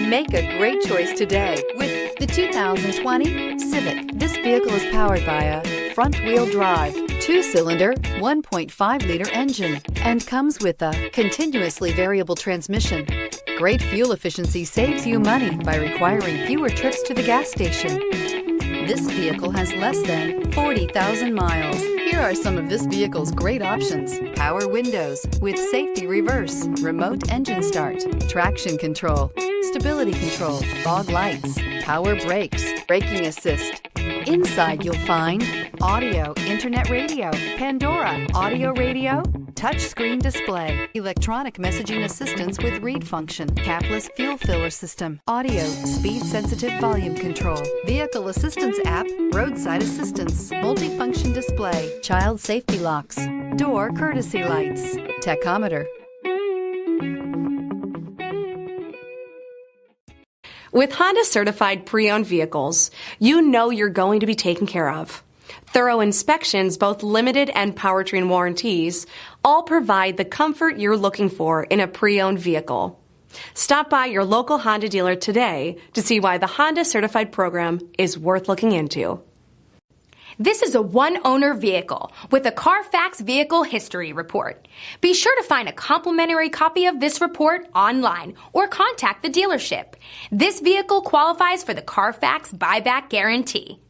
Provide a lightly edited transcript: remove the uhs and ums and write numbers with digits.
Make a great choice today with the 2020 Civic. This vehicle is powered by a front-wheel drive, 2-cylinder, 1.5-liter engine, and comes with a continuously variable transmission. Great fuel efficiency saves you money by requiring fewer trips to the gas station. This vehicle has less than 40,000 miles. Here are some of this vehicle's great options: power windows with safety reverse, remote engine start, traction control, stability control, fog lights, power brakes, braking assist. Inside you'll find audio, internet radio, Pandora, audio radio, touchscreen display, electronic messaging assistance with read function, capless fuel filler system, audio, speed-sensitive volume control, vehicle assistance app, roadside assistance, multifunction display, child safety locks, door courtesy lights, tachometer. With Honda certified pre-owned vehicles, you know you're going to be taken care of. Thorough inspections, both limited and powertrain warranties, all provide the comfort you're looking for in a pre-owned vehicle. Stop by your local Honda dealer today to see why the Honda certified program is worth looking into. This is a one-owner vehicle with a CARFAX Vehicle History Report. Be sure to find a complimentary copy of this report online or contact the dealership. This vehicle qualifies for the CARFAX Buyback Guarantee.